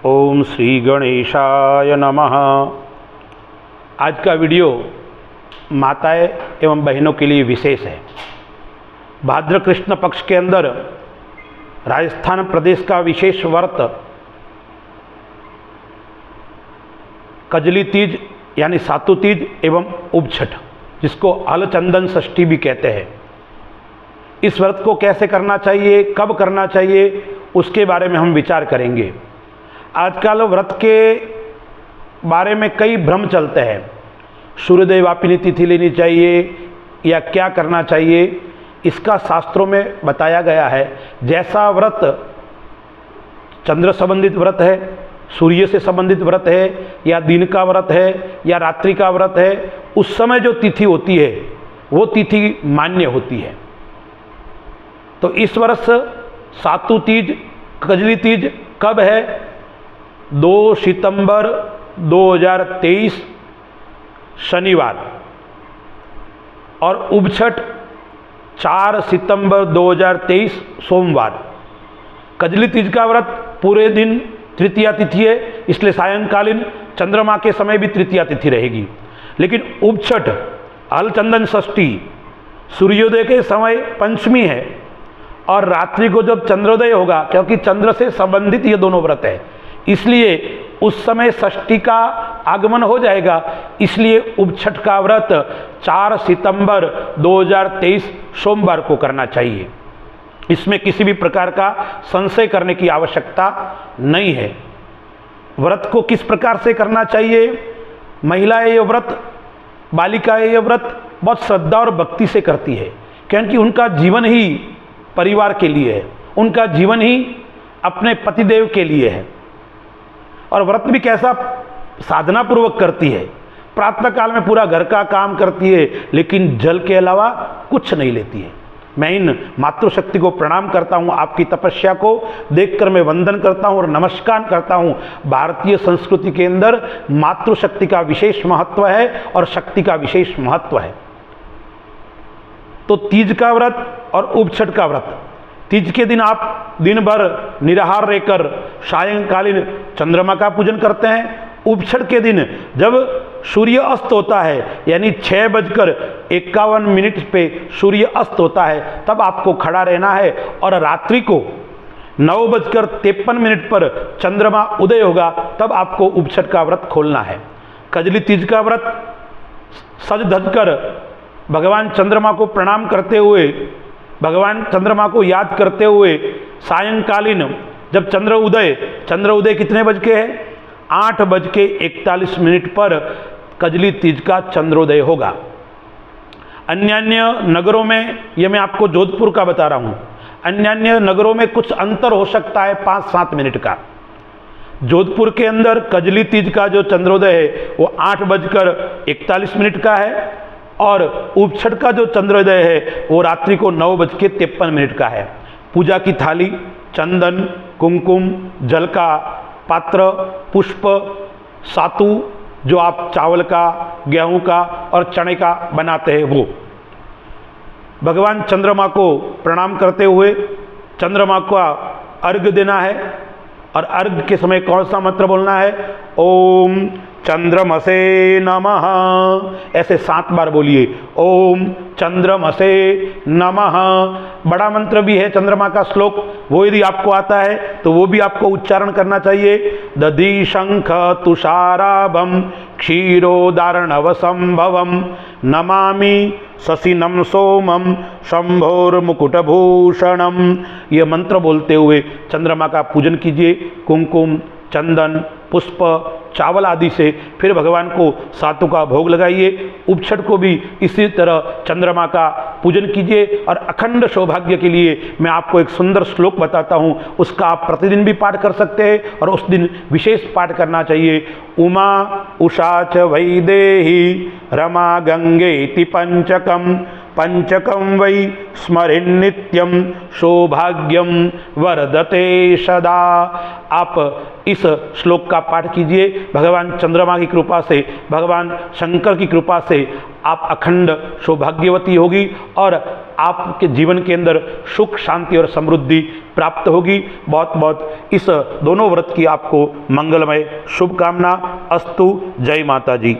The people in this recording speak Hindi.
ओम श्री गणेशाय नमः। आज का वीडियो माताएं एवं बहनों के लिए विशेष है। भाद्र कृष्ण पक्ष के अंदर राजस्थान प्रदेश का विशेष व्रत कजली तीज यानी सातु तीज एवं उपछठ, जिसको हलचंदन षष्ठी भी कहते हैं। इस व्रत को कैसे करना चाहिए, कब करना चाहिए, उसके बारे में हम विचार करेंगे। आजकल व्रत के बारे में कई भ्रम चलते हैं। सूर्योदयवापिनी तिथि लेनी चाहिए या क्या करना चाहिए, इसका शास्त्रों में बताया गया है। जैसा व्रत चंद्र संबंधित व्रत है, सूर्य से संबंधित व्रत है, या दिन का व्रत है या रात्रि का व्रत है, उस समय जो तिथि होती है वो तिथि मान्य होती है। तो इस वर्ष सातु तीज कजली तीज कब है? 2 सितंबर 2023 शनिवार, और उपछठ 4 सितंबर 2023 सोमवार। कजली तीज का व्रत पूरे दिन तृतीया तिथि है, इसलिए सायंकालीन चंद्रमा के समय भी तृतीया तिथि रहेगी। लेकिन उपछठ हलचंदन षष्ठी सूर्योदय के समय पंचमी है, और रात्रि को जब चंद्रोदय होगा, क्योंकि चंद्र से संबंधित ये दोनों व्रत है, इसलिए उस समय षष्ठी का आगमन हो जाएगा। इसलिए उपछठ का व्रत 4 सितंबर 2023 सोमवार को करना चाहिए। इसमें किसी भी प्रकार का संशय करने की आवश्यकता नहीं है। व्रत को किस प्रकार से करना चाहिए? महिलाएं ये व्रत, बालिकाएं ये व्रत बहुत श्रद्धा और भक्ति से करती है, क्योंकि उनका जीवन ही परिवार के लिए है, उनका जीवन ही अपने पतिदेव के लिए है। और व्रत भी कैसा साधना पूर्वक करती है। प्रातः काल में पूरा घर का काम करती है, लेकिन जल के अलावा कुछ नहीं लेती है। मैं इन मातृशक्ति को प्रणाम करता हूँ, आपकी तपस्या को देखकर मैं वंदन करता हूँ और नमस्कार करता हूँ। भारतीय संस्कृति के अंदर मातृशक्ति का विशेष महत्व है और शक्ति का विशेष महत्व है। तो तीज का व्रत और उपछठ का व्रत, तीज के दिन आप दिन भर निराहार रहकर सायंकालीन चंद्रमा का पूजन करते हैं। उपछठ के दिन जब सूर्य अस्त होता है, यानी 6:51 पे सूर्य अस्त होता है, तब आपको खड़ा रहना है, और रात्रि को 9:53 पर चंद्रमा उदय होगा, तब आपको उपछठ का व्रत खोलना है। कजली तीज का व्रत सज धज कर भगवान चंद्रमा को प्रणाम करते हुए, भगवान चंद्रमा को याद करते हुए, सायंकालीन जब चंद्र उदय कितने बज के है? 8:41 पर कजली तीज का चंद्रोदय होगा। अन्य नगरों में, ये मैं आपको जोधपुर का बता रहा हूँ, अन्य नगरों में कुछ अंतर हो सकता है 5-7 मिनट का। जोधपुर के अंदर कजली तीज का जो चंद्रोदय है वो 8:41 का है, और उपछठ का जो चंद्रोदय है वो रात्रि को 9:53 का है। पूजा की थाली, चंदन, कुमकुम, जल का पात्र, पुष्प, सातु जो आप चावल का, गेहूं का और चने का बनाते हैं, वो भगवान चंद्रमा को प्रणाम करते हुए चंद्रमा का अर्घ्य देना है। और अर्घ्य के समय कौन सा मंत्र बोलना है? ओम चंद्रमसे नमः, ऐसे 7 बार बोलिए। ओम चंद्रमसे नमः। बड़ा मंत्र भी है चंद्रमा का श्लोक, वो यदि आपको आता है तो वो भी आपको उच्चारण करना चाहिए। दधि शंख तुषाराभम क्षीरोदार्णवसंभवम नमामि शशिनम सोमम शंभोर्मुकुटभूषणम। ये मंत्र बोलते हुए चंद्रमा का पूजन कीजिए, कुमकुम, चंदन, पुष्प, चावल आदि से। फिर भगवान को सातु का भोग लगाइए। उपछठ को भी इसी तरह चंद्रमा का पूजन कीजिए। और अखंड सौभाग्य के लिए मैं आपको एक सुंदर श्लोक बताता हूँ, उसका आप प्रतिदिन भी पाठ कर सकते हैं, और उस दिन विशेष पाठ करना चाहिए। उमा उषा च वैदेही रमा गंगेति पंचकम पंचकं वै स्मरेन् नित्यं सौभाग्यं वर्धते सदा। आप इस श्लोक का पाठ कीजिए। भगवान चंद्रमा की कृपा से, भगवान शंकर की कृपा से आप अखंड सौभाग्यवती होगी और आपके जीवन के अंदर सुख, शांति और समृद्धि प्राप्त होगी। बहुत बहुत इस दोनों व्रत की आपको मंगलमय शुभकामना। अस्तु। जय माता जी।